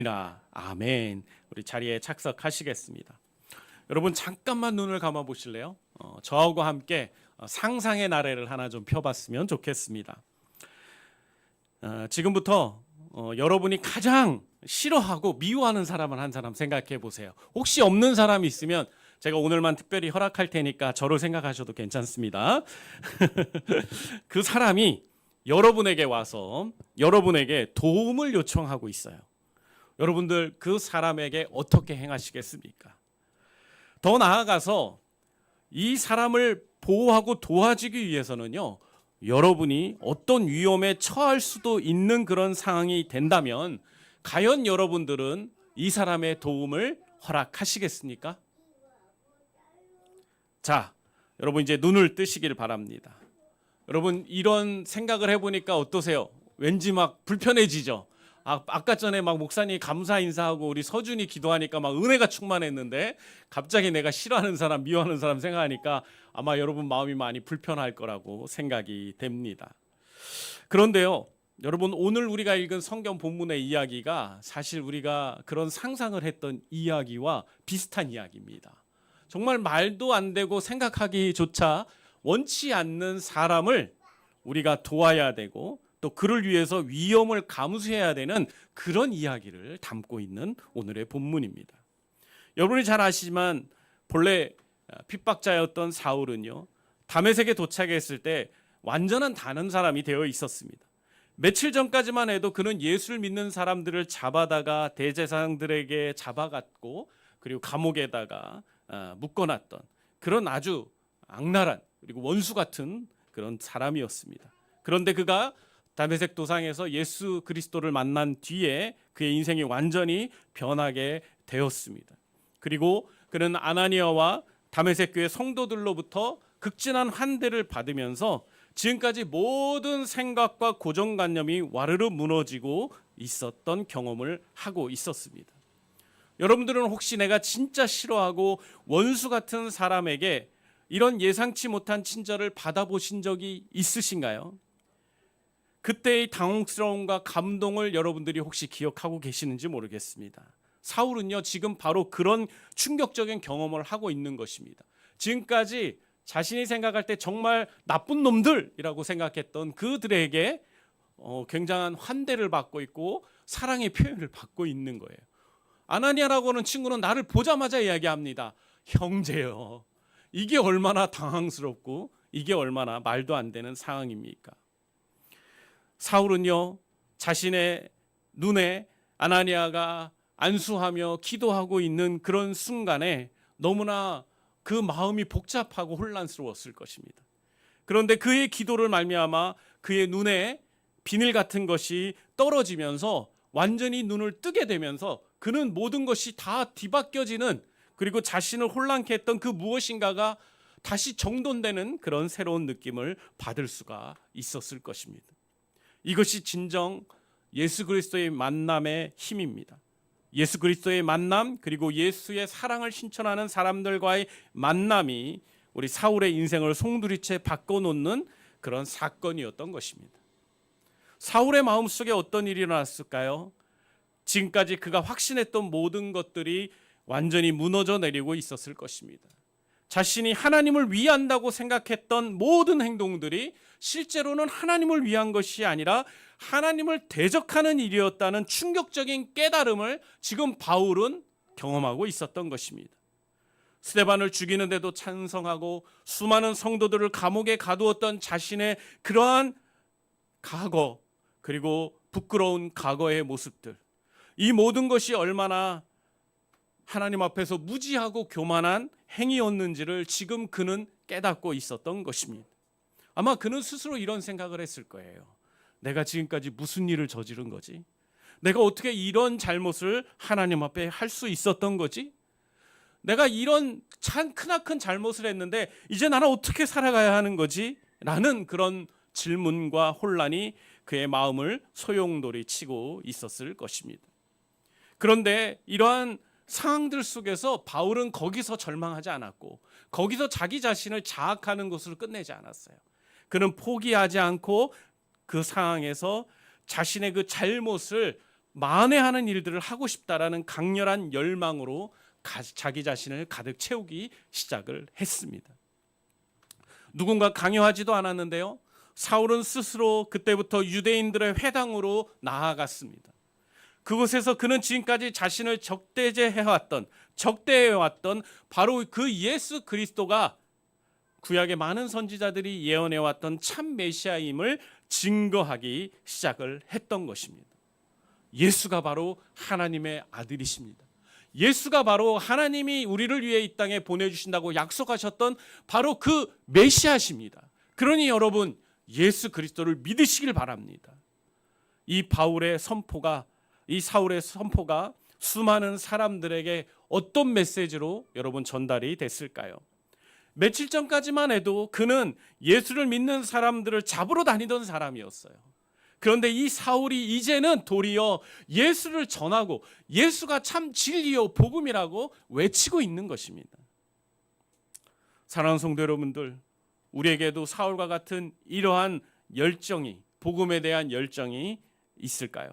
아멘. 우리 자리에 착석하시겠습니다. 여러분 잠깐만 눈을 감아 보실래요? 저하고 함께 상상의 나래를 하나 좀 펴봤으면 좋겠습니다. 지금부터 여러분이 가장 싫어하고 미워하는 사람을 한 사람 생각해 보세요. 혹시 없는 사람이 있으면 제가 오늘만 특별히 허락할 테니까 저를 생각하셔도 괜찮습니다. 그 사람이 여러분에게 와서 여러분에게 도움을 요청하고 있어요. 여러분들 그 사람에게 어떻게 행하시겠습니까? 더 나아가서 이 사람을 보호하고 도와주기 위해서는요, 여러분이 어떤 위험에 처할 수도 있는 그런 상황이 된다면 과연 여러분들은 이 사람의 도움을 허락하시겠습니까? 자, 여러분 이제 눈을 뜨시길 바랍니다. 여러분 이런 생각을 해보니까 어떠세요? 왠지 막 불편해지죠? 아까 전에 막 목사님 감사 인사하고 우리 서준이 기도하니까 막 은혜가 충만했는데 갑자기 내가 싫어하는 사람, 미워하는 사람 생각하니까 아마 여러분 마음이 많이 불편할 거라고 생각이 됩니다. 그런데요, 여러분 오늘 우리가 읽은 성경 본문의 이야기가 사실 우리가 그런 상상을 했던 이야기와 비슷한 이야기입니다. 정말 말도 안 되고 생각하기조차 원치 않는 사람을 우리가 도와야 되고 또 그를 위해서 위험을 감수해야 되는 그런 이야기를 담고 있는 오늘의 본문입니다. 여러분이 잘 아시지만 본래 핍박자였던 사울은요, 다메섹에 도착했을 때 완전한 다른 사람이 되어 있었습니다. 며칠 전까지만 해도 그는 예수를 믿는 사람들을 잡아다가 대제사장들에게 잡아갔고 그리고 감옥에다가 묶어놨던 그런 아주 악랄한 그리고 원수 같은 그런 사람이었습니다. 그런데 그가 다메섹 도상에서 예수 그리스도를 만난 뒤에 그의 인생이 완전히 변하게 되었습니다. 그리고 그는 아나니아와 다메섹 교회 성도들로부터 극진한 환대를 받으면서 지금까지 모든 생각과 고정관념이 와르르 무너지고 있었던 경험을 하고 있었습니다. 여러분들은 혹시 내가 진짜 싫어하고 원수 같은 사람에게 이런 예상치 못한 친절을 받아보신 적이 있으신가요? 그때의 당혹스러움과 감동을 여러분들이 혹시 기억하고 계시는지 모르겠습니다. 사울은요, 지금 바로 그런 충격적인 경험을 하고 있는 것입니다. 지금까지 자신이 생각할 때 정말 나쁜 놈들이라고 생각했던 그들에게 굉장한 환대를 받고 있고 사랑의 표현을 받고 있는 거예요. 아나니아라고 하는 친구는 나를 보자마자 이야기합니다. 형제요. 이게 얼마나 당황스럽고 이게 얼마나 말도 안 되는 상황입니까? 사울은요, 자신의 눈에 아나니아가 안수하며 기도하고 있는 그런 순간에 너무나 그 마음이 복잡하고 혼란스러웠을 것입니다. 그런데 그의 기도를 말미암아 그의 눈에 비늘 같은 것이 떨어지면서 완전히 눈을 뜨게 되면서 그는 모든 것이 다 뒤바뀌어지는, 그리고 자신을 혼란케 했던 그 무엇인가가 다시 정돈되는 그런 새로운 느낌을 받을 수가 있었을 것입니다. 이것이 진정 예수 그리스도의 만남의 힘입니다. 예수 그리스도의 만남, 그리고 예수의 사랑을 신천하는 사람들과의 만남이 우리 사울의 인생을 송두리째 바꿔놓는 그런 사건이었던 것입니다. 사울의 마음속에 어떤 일이 일어났을까요? 지금까지 그가 확신했던 모든 것들이 완전히 무너져 내리고 있었을 것입니다. 자신이 하나님을 위한다고 생각했던 모든 행동들이 실제로는 하나님을 위한 것이 아니라 하나님을 대적하는 일이었다는 충격적인 깨달음을 지금 바울은 경험하고 있었던 것입니다. 스데반을 죽이는데도 찬성하고 수많은 성도들을 감옥에 가두었던 자신의 그러한 과거, 그리고 부끄러운 과거의 모습들, 이 모든 것이 얼마나 하나님 앞에서 무지하고 교만한 행위였는지를 지금 그는 깨닫고 있었던 것입니다. 아마 그는 스스로 이런 생각을 했을 거예요. 내가 지금까지 무슨 일을 저지른 거지? 내가 어떻게 이런 잘못을 하나님 앞에 할 수 있었던 거지? 내가 이런 참 크나큰 잘못을 했는데 이제 나는 어떻게 살아가야 하는 거지? 라는 그런 질문과 혼란이 그의 마음을 소용돌이 치고 있었을 것입니다. 그런데 이러한 상황들 속에서 바울은 거기서 절망하지 않았고 거기서 자기 자신을 자학하는 것으로 끝내지 않았어요. 그는 포기하지 않고 그 상황에서 자신의 그 잘못을 만회하는 일들을 하고 싶다라는 강렬한 열망으로 자기 자신을 가득 채우기 시작을 했습니다. 누군가 강요하지도 않았는데요. 사울은 스스로 그때부터 유대인들의 회당으로 나아갔습니다. 그곳에서 그는 지금까지 자신을 적대해왔던 바로 그 예수 그리스도가 구약의 많은 선지자들이 예언해왔던 참 메시아임을 증거하기 시작을 했던 것입니다. 예수가 바로 하나님의 아들이십니다. 예수가 바로 하나님이 우리를 위해 이 땅에 보내주신다고 약속하셨던 바로 그 메시아십니다. 그러니 여러분, 예수 그리스도를 믿으시길 바랍니다. 이 사울의 선포가 수많은 사람들에게 어떤 메시지로 여러분 전달이 됐을까요? 며칠 전까지만 해도 그는 예수를 믿는 사람들을 잡으러 다니던 사람이었어요. 그런데 이 사울이 이제는 도리어 예수를 전하고 예수가 참 진리요 복음이라고 외치고 있는 것입니다. 사랑하는 성도 여러분들, 우리에게도 사울과 같은 이러한 열정이, 복음에 대한 열정이 있을까요?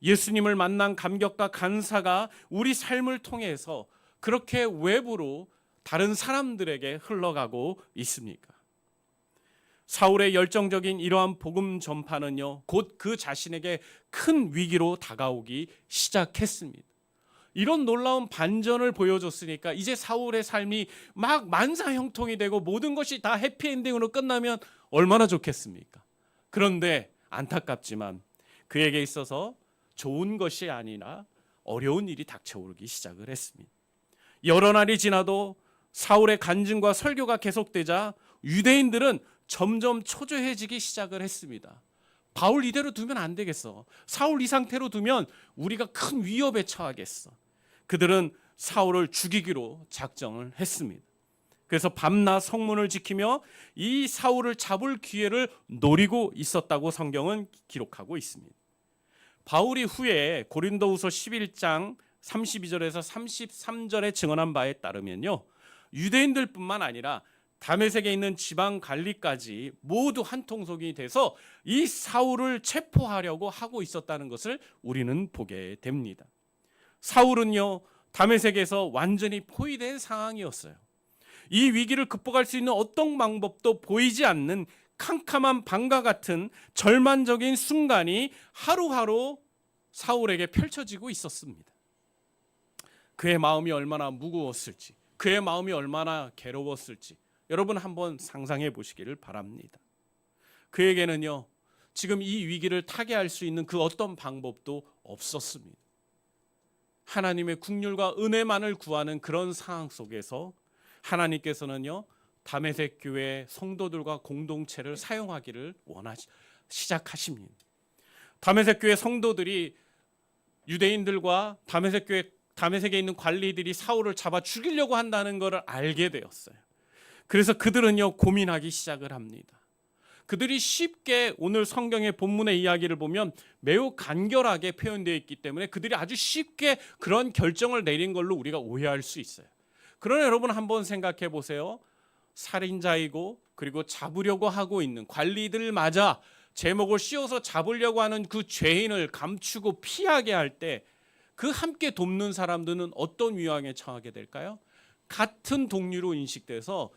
예수님을 만난 감격과 감사가 우리 삶을 통해서 그렇게 외부로 다른 사람들에게 흘러가고 있습니까? 사울의 열정적인 이러한 복음 전파는요, 곧 그 자신에게 큰 위기로 다가오기 시작했습니다. 이런 놀라운 반전을 보여줬으니까 이제 사울의 삶이 막 만사형통이 되고 모든 것이 다 해피엔딩으로 끝나면 얼마나 좋겠습니까? 그런데 안타깝지만 그에게 있어서 좋은 것이 아니라 어려운 일이 닥쳐오르기 시작을 했습니다. 여러 날이 지나도 사울의 간증과 설교가 계속되자 유대인들은 점점 초조해지기 시작을 했습니다. 바울 이대로 두면 안 되겠어. 사울 이 상태로 두면 우리가 큰 위협에 처하겠어. 그들은 사울을 죽이기로 작정을 했습니다. 그래서 밤낮 성문을 지키며 이 사울을 잡을 기회를 노리고 있었다고 성경은 기록하고 있습니다. 바울이 후에 고린도후서 11장 32절에서 33절에 증언한 바에 따르면요, 유대인들뿐만 아니라 다메섹에 있는 지방 갈리까지 모두 한 통속이 돼서 이 사울을 체포하려고 하고 있었다는 것을 우리는 보게 됩니다. 사울은요, 다메섹에서 완전히 포위된 상황이었어요. 이 위기를 극복할 수 있는 어떤 방법도 보이지 않는 캄캄한 밤과 같은 절망적인 순간이 하루하루 사울에게 펼쳐지고 있었습니다. 그의 마음이 얼마나 무거웠을지, 그의 마음이 얼마나 괴로웠을지 여러분 한번 상상해 보시기를 바랍니다. 그에게는요, 지금 이 위기를 타개할 수 있는 그 어떤 방법도 없었습니다. 하나님의 국률과 은혜만을 구하는 그런 상황 속에서 하나님께서는요, 다메섹 교회 성도들과 공동체를 사용하기를 시작하십니다. 다메섹 교회 성도들이 유대인들과 다메섹에 있는 관리들이 사울을 잡아 죽이려고 한다는 것을 알게 되었어요. 그래서 그들은요, 고민하기 시작을 합니다. 그들이 쉽게 오늘 성경의 본문의 이야기를 보면 매우 간결하게 표현되어 있기 때문에 그들이 아주 쉽게 그런 결정을 내린 걸로 우리가 오해할 수 있어요. 그러나 여러분 한번 생각해 보세요. 살인자이고 그리고 잡으려고 하고 있는 관리들마저 제목을 씌워서 잡으려고 하는 그 죄인을 감추고 피하게 할 때 그 함께 돕는 사람들은 어떤 위황에 처하게 될까요? 같은 동류로 인식돼서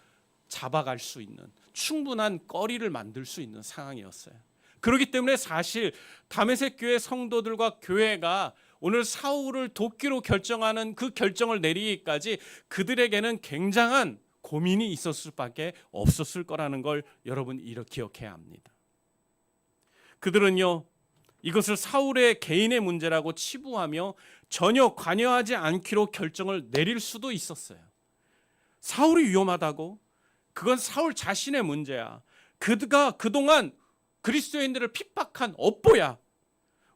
잡아갈 수 있는 충분한 거리를 만들 수 있는 상황이었어요. 그렇기 때문에 사실 다메섹 교회 성도들과 교회가 오늘 사울을 돕기로 결정하는 그 결정을 내리기까지 그들에게는 굉장한 고민이 있었을 수밖에 없었을 거라는 걸 여러분 기억해야 합니다. 그들은요, 이것을 사울의 개인의 문제라고 치부하며 전혀 관여하지 않기로 결정을 내릴 수도 있었어요. 사울이 위험하다고? 그건 사울 자신의 문제야. 그가 그동안 그리스도인들을 핍박한 업보야.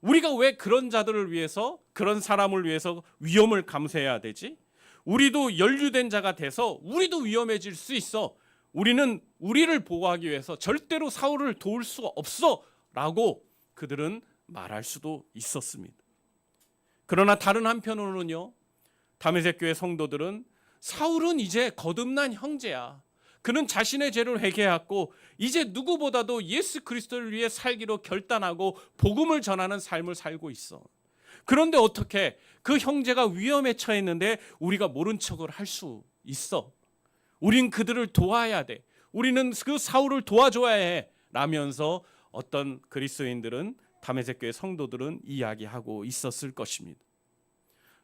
우리가 왜 그런 자들을 위해서, 그런 사람을 위해서 위험을 감수해야 되지? 우리도 연루된 자가 돼서 우리도 위험해질 수 있어. 우리는 우리를 보호하기 위해서 절대로 사울을 도울 수가 없어 라고 그들은 말할 수도 있었습니다. 그러나 다른 한편으로는요, 다메섹 교회 성도들은 사울은 이제 거듭난 형제야. 그는 자신의 죄를 회개했고 이제 누구보다도 예수 그리스도를 위해 살기로 결단하고 복음을 전하는 삶을 살고 있어. 그런데 어떻게 그 형제가 위험에 처했는데 우리가 모른 척을 할 수 있어? 우린 그들을 도와야 돼. 우리는 그 사울을 도와줘야 해. 라면서 어떤 그리스도인들은, 다메섹 교회 성도들은 이야기하고 있었을 것입니다.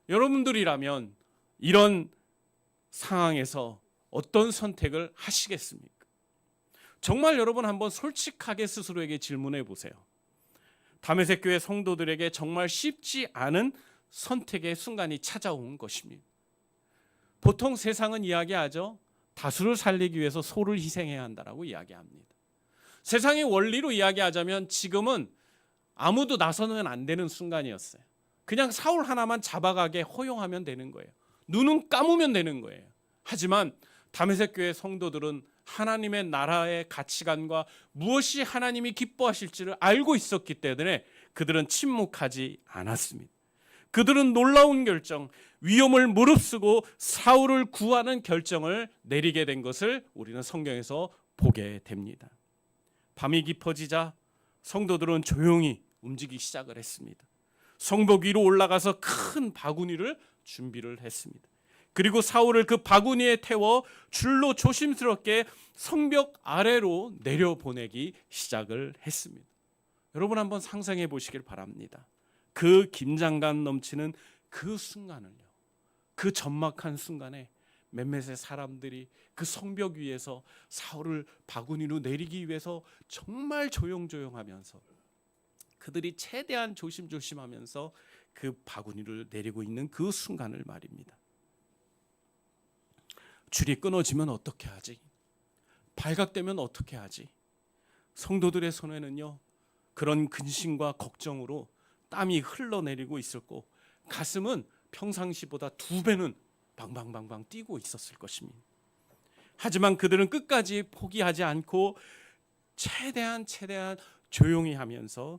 여러분들이라면 이런 상황에서 어떤 선택을 하시겠습니까? 정말 여러분 한번 솔직하게 스스로에게 질문해 보세요. 다메섹 교회 성도들에게 정말 쉽지 않은 선택의 순간이 찾아온 것입니다. 보통 세상은 이야기하죠. 다수를 살리기 위해서 소를 희생해야 한다라고 이야기합니다. 세상의 원리로 이야기하자면 지금은 아무도 나서면 안 되는 순간이었어요. 그냥 사울 하나만 잡아가게 허용하면 되는 거예요. 눈은 감으면 되는 거예요. 하지만 다메섹 교회 성도들은 하나님의 나라의 가치관과 무엇이 하나님이 기뻐하실지를 알고 있었기 때문에 그들은 침묵하지 않았습니다. 그들은 놀라운 결정, 위험을 무릅쓰고 사울을 구하는 결정을 내리게 된 것을 우리는 성경에서 보게 됩니다. 밤이 깊어지자 성도들은 조용히 움직이기 시작을 했습니다. 성벽 위로 올라가서 큰 바구니를 준비를 했습니다. 그리고 사울을 그 바구니에 태워 줄로 조심스럽게 성벽 아래로 내려보내기 시작을 했습니다. 여러분 한번 상상해 보시길 바랍니다. 그 긴장감 넘치는 그 순간을요, 그 적막한 순간에 몇몇의 사람들이 그 성벽 위에서 사울을 바구니로 내리기 위해서 정말 조용조용하면서 그들이 최대한 조심조심하면서 그 바구니를 내리고 있는 그 순간을 말입니다. 줄이 끊어지면 어떻게 하지? 발각되면 어떻게 하지? 성도들의 손에는요, 그런 근심과 걱정으로 땀이 흘러내리고 있었고 가슴은 평상시보다 2배는 방방방방 뛰고 있었을 것입니다. 하지만 그들은 끝까지 포기하지 않고 최대한 조용히 하면서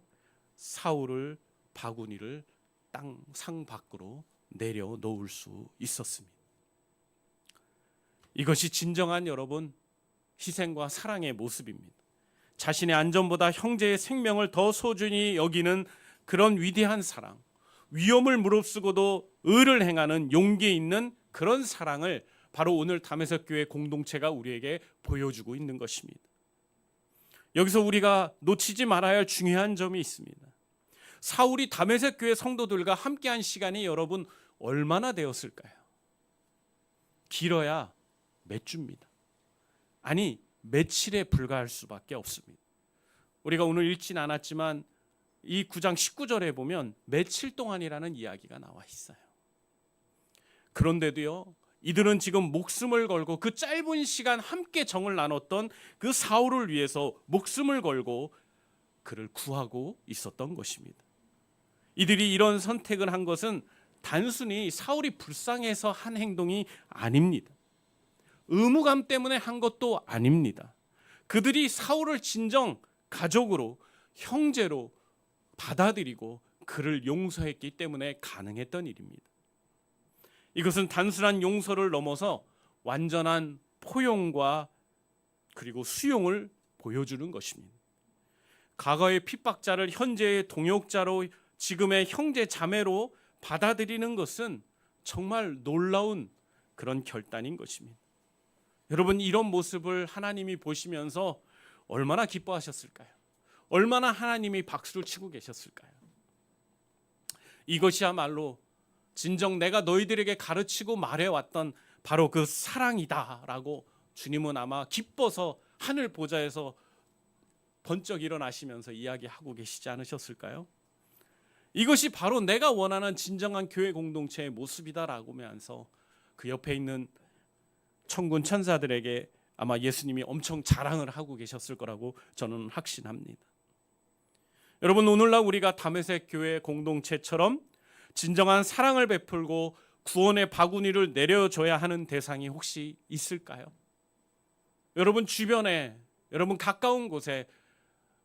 사울을 바구니를 상 밖으로 내려놓을 수 있었습니다. 이것이 진정한 여러분 희생과 사랑의 모습입니다. 자신의 안전보다 형제의 생명을 더 소중히 여기는 그런 위대한 사랑, 위험을 무릅쓰고도 의를 행하는 용기 있는 그런 사랑을 바로 오늘 다메섹 교회 공동체가 우리에게 보여주고 있는 것입니다. 여기서 우리가 놓치지 말아야 할 중요한 점이 있습니다. 사울이 다메섹 교회 성도들과 함께한 시간이 여러분 얼마나 되었을까요? 길어야 몇 주입니다. 아니 며칠에 불과할 수밖에 없습니다. 우리가 오늘 읽진 않았지만 이 9장 19절에 보면 며칠 동안이라는 이야기가 나와 있어요. 그런데도요, 이들은 지금 목숨을 걸고 그 짧은 시간 함께 정을 나눴던 그 사울을 위해서 목숨을 걸고 그를 구하고 있었던 것입니다. 이들이 이런 선택을 한 것은 단순히 사울이 불쌍해서 한 행동이 아닙니다. 의무감 때문에 한 것도 아닙니다. 그들이 사울을 진정 가족으로, 형제로 받아들이고 그를 용서했기 때문에 가능했던 일입니다. 이것은 단순한 용서를 넘어서 완전한 포용과 그리고 수용을 보여주는 것입니다. 과거의 핍박자를 현재의 동역자로, 지금의 형제 자매로 받아들이는 것은 정말 놀라운 그런 결단인 것입니다. 여러분, 이런 모습을 하나님이 보시면서 얼마나 기뻐하셨을까요? 얼마나 하나님이 박수를 치고 계셨을까요? 이것이야말로 진정 내가 너희들에게 가르치고 말해왔던 바로 그 사랑이다라고 주님은 아마 기뻐서 하늘 보좌에서 번쩍 일어나시면서 이야기하고 계시지 않으셨을까요? 이것이 바로 내가 원하는 진정한 교회 공동체의 모습이다라고 하면서 그 옆에 있는 천군 천사들에게 아마 예수님이 엄청 자랑을 하고 계셨을 거라고 저는 확신합니다. 여러분, 오늘날 우리가 다메섹 교회 공동체처럼 진정한 사랑을 베풀고 구원의 바구니를 내려줘야 하는 대상이 혹시 있을까요? 여러분 주변에, 여러분 가까운 곳에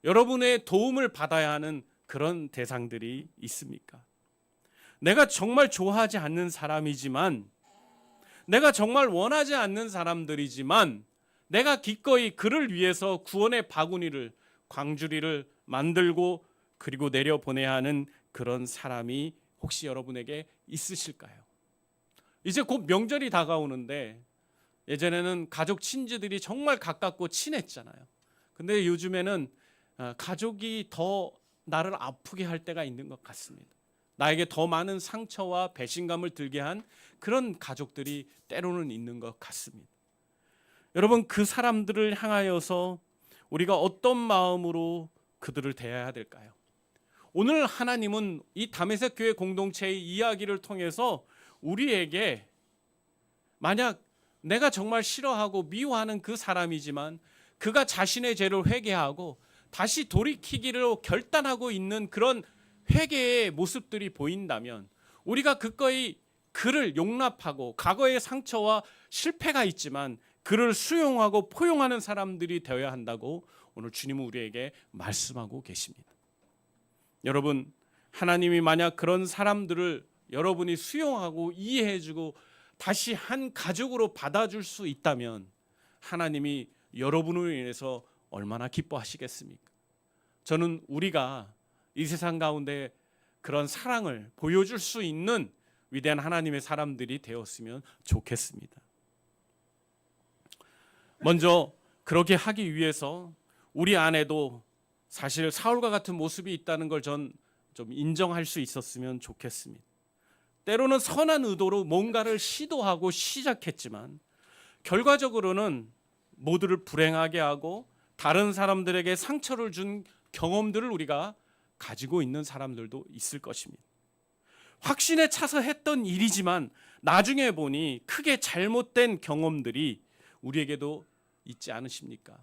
여러분의 도움을 받아야 하는 그런 대상들이 있습니까? 내가 정말 좋아하지 않는 사람이지만, 내가 정말 원하지 않는 사람들이지만 내가 기꺼이 그를 위해서 구원의 바구니를, 광주리를 만들고 그리고 내려보내야 하는 그런 사람이 혹시 여러분에게 있으실까요? 이제 곧 명절이 다가오는데 예전에는 가족 친지들이 정말 가깝고 친했잖아요. 근데 요즘에는 가족이 더 나를 아프게 할 때가 있는 것 같습니다. 나에게 더 많은 상처와 배신감을 들게 한 그런 가족들이 때로는 있는 것 같습니다. 여러분, 그 사람들을 향하여서 우리가 어떤 마음으로 그들을 대해야 될까요? 오늘 하나님은 이 다메섹 교회 공동체의 이야기를 통해서 우리에게 만약 내가 정말 싫어하고 미워하는 그 사람이지만 그가 자신의 죄를 회개하고 다시 돌이키기로 결단하고 있는 그런 회개의 모습들이 보인다면 우리가 그거의 그를 용납하고 과거의 상처와 실패가 있지만 그를 수용하고 포용하는 사람들이 되어야 한다고 오늘 주님은 우리에게 말씀하고 계십니다. 여러분, 하나님이 만약 그런 사람들을 여러분이 수용하고 이해해주고 다시 한 가족으로 받아줄 수 있다면 하나님이 여러분으로 인해서 얼마나 기뻐하시겠습니까? 저는 우리가 이 세상 가운데 그런 사랑을 보여줄 수 있는 위대한 하나님의 사람들이 되었으면 좋겠습니다. 먼저 그렇게 하기 위해서 우리 안에도 사실 사울과 같은 모습이 있다는 걸 전 좀 인정할 수 있었으면 좋겠습니다. 때로는 선한 의도로 뭔가를 시도하고 시작했지만 결과적으로는 모두를 불행하게 하고 다른 사람들에게 상처를 준 경험들을 우리가 가지고 있는 사람들도 있을 것입니다. 확신에 차서 했던 일이지만 나중에 보니 크게 잘못된 경험들이 우리에게도 있지 않으십니까?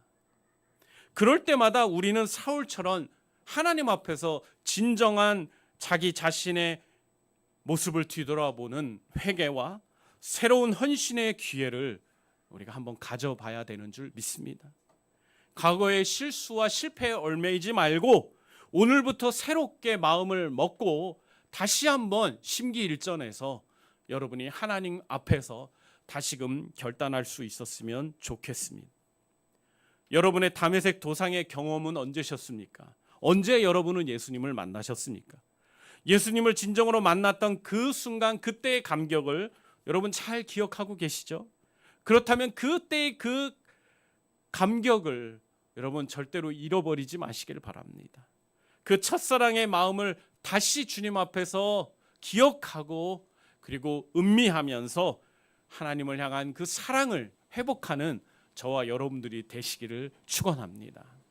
그럴 때마다 우리는 사울처럼 하나님 앞에서 진정한 자기 자신의 모습을 뒤돌아보는 회개와 새로운 헌신의 기회를 우리가 한번 가져봐야 되는 줄 믿습니다. 과거의 실수와 실패에 얽매이지 말고 오늘부터 새롭게 마음을 먹고 다시 한번 심기일전해서 여러분이 하나님 앞에서 다시금 결단할 수 있었으면 좋겠습니다. 여러분의 다메섹 도상의 경험은 언제셨습니까? 언제 여러분은 예수님을 만나셨습니까? 예수님을 진정으로 만났던 그 순간 그때의 감격을 여러분 잘 기억하고 계시죠? 그렇다면 그때의 그 감격을 여러분 절대로 잃어버리지 마시길 바랍니다. 그 첫사랑의 마음을 다시 주님 앞에서 기억하고 그리고 음미하면서 하나님을 향한 그 사랑을 회복하는 저와 여러분들이 되시기를 축원합니다.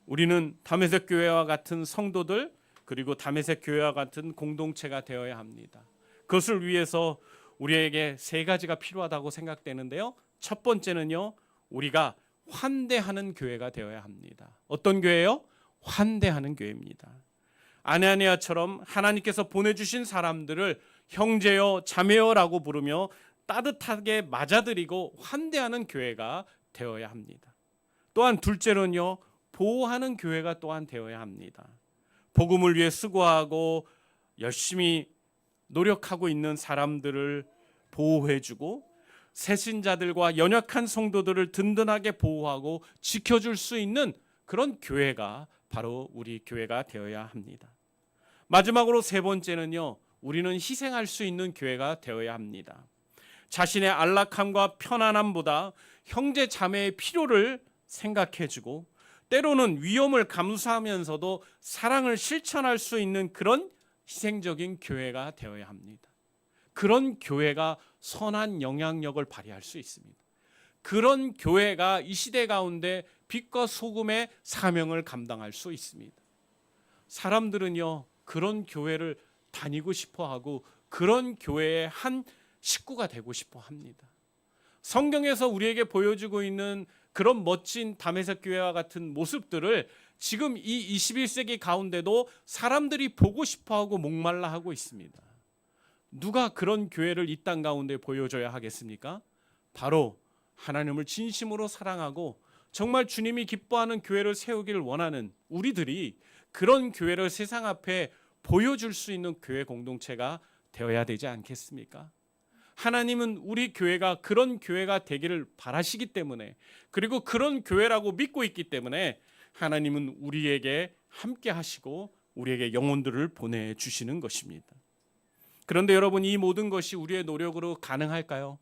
우리는 다메섹 교회와 같은 성도들 그리고 다메섹 교회와 같은 공동체가 되어야 합니다. 그것을 위해서 우리에게 세 가지가 필요하다고 생각되는데요. 첫 번째는요, 우리가 환대하는 교회가 되어야 합니다. 어떤 교회요? 환대하는 교회입니다. 아나니아처럼 하나님께서 보내주신 사람들을 형제여 자매여라고 부르며 따뜻하게 맞아들이고 환대하는 교회가 되어야 합니다. 또한 둘째로는요, 보호하는 교회가 또한 되어야 합니다. 복음을 위해 수고하고 열심히 노력하고 있는 사람들을 보호해주고 새신자들과 연약한 성도들을 든든하게 보호하고 지켜줄 수 있는 그런 교회가 바로 우리 교회가 되어야 합니다. 마지막으로 세 번째는요, 우리는 희생할 수 있는 교회가 되어야 합니다. 자신의 안락함과 편안함보다 형제 자매의 필요를 생각해주고 때로는 위험을 감수하면서도 사랑을 실천할 수 있는 그런 희생적인 교회가 되어야 합니다. 그런 교회가 선한 영향력을 발휘할 수 있습니다. 그런 교회가 이 시대 가운데 빛과 소금의 사명을 감당할 수 있습니다. 사람들은요, 그런 교회를 다니고 싶어 하고 그런 교회의 한 식구가 되고 싶어 합니다. 성경에서 우리에게 보여주고 있는 그런 멋진 다메섹 교회와 같은 모습들을 지금 이 21세기 가운데도 사람들이 보고 싶어하고 목말라 하고 있습니다. 누가 그런 교회를 이 땅 가운데 보여줘야 하겠습니까? 바로 하나님을 진심으로 사랑하고 정말 주님이 기뻐하는 교회를 세우기를 원하는 우리들이 그런 교회를 세상 앞에 보여줄 수 있는 교회 공동체가 되어야 되지 않겠습니까? 하나님은 우리 교회가 그런 교회가 되기를 바라시기 때문에 그리고 그런 교회라고 믿고 있기 때문에 하나님은 우리에게 함께 하시고 우리에게 영혼들을 보내주시는 것입니다. 그런데 여러분, 이 모든 것이 우리의 노력으로 가능할까요?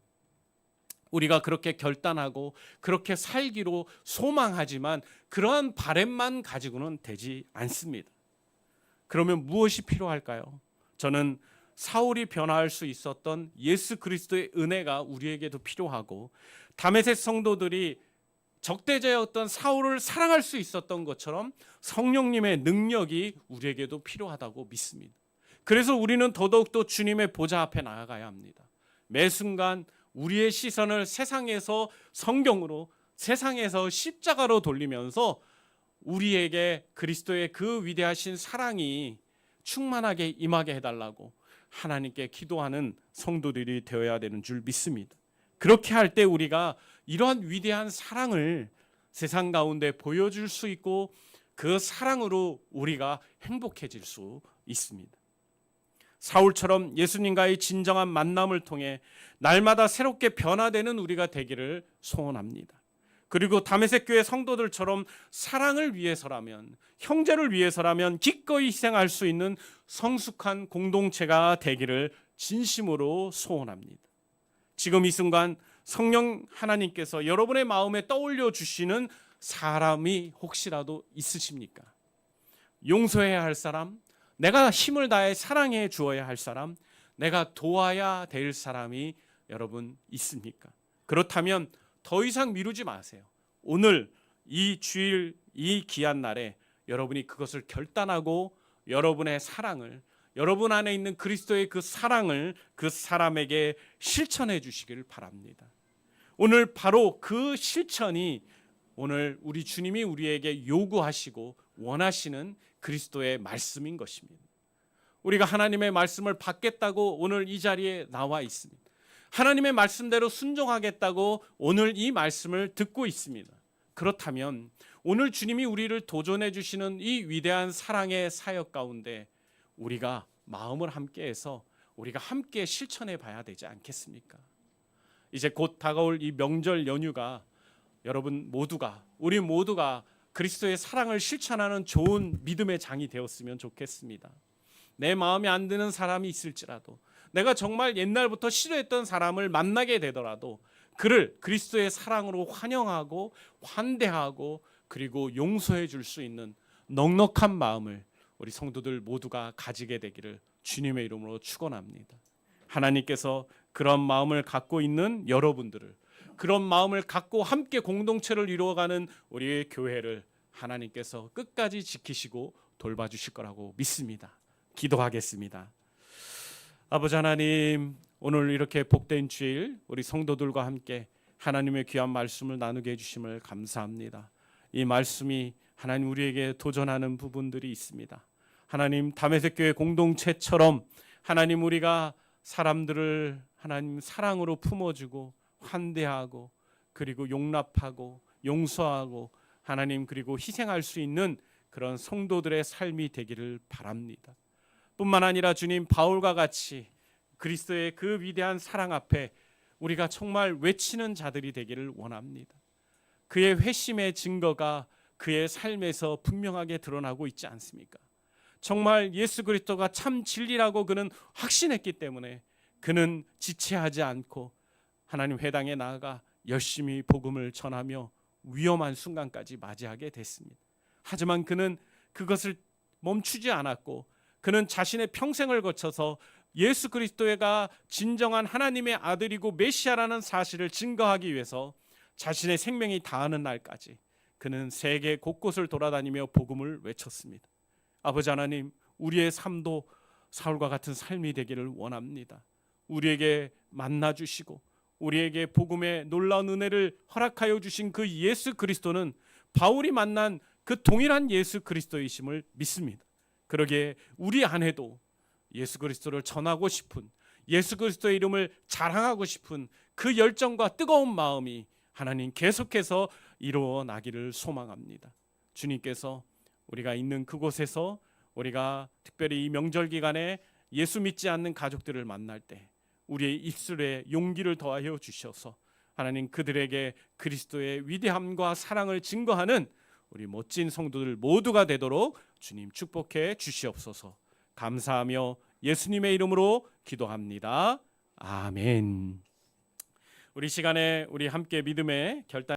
우리가 그렇게 결단하고 그렇게 살기로 소망하지만 그러한 바램만 가지고는 되지 않습니다. 그러면 무엇이 필요할까요? 저는 사울이 변화할 수 있었던 예수 그리스도의 은혜가 우리에게도 필요하고, 다메섹 성도들이 적대자였던 사울을 사랑할 수 있었던 것처럼 성령님의 능력이 우리에게도 필요하다고 믿습니다. 그래서 우리는 더더욱더 주님의 보좌 앞에 나아가야 합니다. 매 순간 우리의 시선을 세상에서 성경으로, 세상에서 십자가로 돌리면서 우리에게 그리스도의 그 위대하신 사랑이 충만하게 임하게 해달라고 하나님께 기도하는 성도들이 되어야 되는 줄 믿습니다. 그렇게 할 때 우리가 이러한 위대한 사랑을 세상 가운데 보여줄 수 있고, 그 사랑으로 우리가 행복해질 수 있습니다. 사울처럼 예수님과의 진정한 만남을 통해 날마다 새롭게 변화되는 우리가 되기를 소원합니다. 그리고 다메섹 교회 성도들처럼 사랑을 위해서라면, 형제를 위해서라면 기꺼이 희생할 수 있는 성숙한 공동체가 되기를 진심으로 소원합니다. 지금 이 순간 성령 하나님께서 여러분의 마음에 떠올려 주시는 사람이 혹시라도 있으십니까? 용서해야 할 사람, 내가 힘을 다해 사랑해 주어야 할 사람, 내가 도와야 될 사람이 여러분 있습니까? 그렇다면 더 이상 미루지 마세요. 오늘 이 주일, 이 귀한 날에 여러분이 그것을 결단하고 여러분의 사랑을, 여러분 안에 있는 그리스도의 그 사랑을 그 사람에게 실천해 주시길 바랍니다. 오늘 바로 그 실천이 오늘 우리 주님이 우리에게 요구하시고 원하시는 그리스도의 말씀인 것입니다. 우리가 하나님의 말씀을 받겠다고 오늘 이 자리에 나와 있습니다. 하나님의 말씀대로 순종하겠다고 오늘 이 말씀을 듣고 있습니다. 그렇다면 오늘 주님이 우리를 도전해 주시는 이 위대한 사랑의 사역 가운데 우리가 마음을 함께해서 우리가 함께 실천해 봐야 되지 않겠습니까? 이제 곧 다가올 이 명절 연휴가 여러분 모두가, 우리 모두가 그리스도의 사랑을 실천하는 좋은 믿음의 장이 되었으면 좋겠습니다. 내 마음에 안 드는 사람이 있을지라도, 내가 정말 옛날부터 싫어했던 사람을 만나게 되더라도 그를 그리스도의 사랑으로 환영하고 환대하고 그리고 용서해 줄 수 있는 넉넉한 마음을 우리 성도들 모두가 가지게 되기를 주님의 이름으로 축원합니다. 하나님께서 그런 마음을 갖고 있는 여러분들을, 그런 마음을 갖고 함께 공동체를 이루어가는 우리의 교회를 하나님께서 끝까지 지키시고 돌봐주실 거라고 믿습니다. 기도하겠습니다. 아버지 하나님, 오늘 이렇게 복된 주일 우리 성도들과 함께 하나님의 귀한 말씀을 나누게 해주심을 감사합니다. 이 말씀이 하나님 우리에게 도전하는 부분들이 있습니다. 하나님, 다메섹 교회 공동체처럼 하나님 우리가 사람들을 하나님 사랑으로 품어주고 환대하고 그리고 용납하고 용서하고 하나님 그리고 희생할 수 있는 그런 성도들의 삶이 되기를 바랍니다. 뿐만 아니라 주님, 바울과 같이 그리스도의 그 위대한 사랑 앞에 우리가 정말 외치는 자들이 되기를 원합니다. 그의 회심의 증거가 그의 삶에서 분명하게 드러나고 있지 않습니까? 정말 예수 그리스도가 참 진리라고 그는 확신했기 때문에 그는 지체하지 않고 하나님 회당에 나아가 열심히 복음을 전하며 위험한 순간까지 맞이하게 됐습니다. 하지만 그는 그것을 멈추지 않았고 그는 자신의 평생을 거쳐서 예수 그리스도가 진정한 하나님의 아들이고 메시아라는 사실을 증거하기 위해서 자신의 생명이 다하는 날까지 그는 세계 곳곳을 돌아다니며 복음을 외쳤습니다. 아버지 하나님, 우리의 삶도 사울과 같은 삶이 되기를 원합니다. 우리에게 만나주시고 우리에게 복음의 놀라운 은혜를 허락하여 주신 그 예수 그리스도는 바울이 만난 그 동일한 예수 그리스도이심을 믿습니다. 그러기에 우리 안에도 예수 그리스도를 전하고 싶은, 예수 그리스도의 이름을 자랑하고 싶은 그 열정과 뜨거운 마음이 하나님 계속해서 이루어 나기를 소망합니다. 주님께서 우리가 있는 그곳에서 우리가 특별히 이 명절 기간에 예수 믿지 않는 가족들을 만날 때 우리의 입술에 용기를 더하여 주셔서 하나님 그들에게 그리스도의 위대함과 사랑을 증거하는 우리 멋진 성도들 모두가 되도록 주님 축복해 주시옵소서. 감사하며 예수님의 이름으로 기도합니다. 아멘. 우리 시간에 우리 함께 믿음의 결단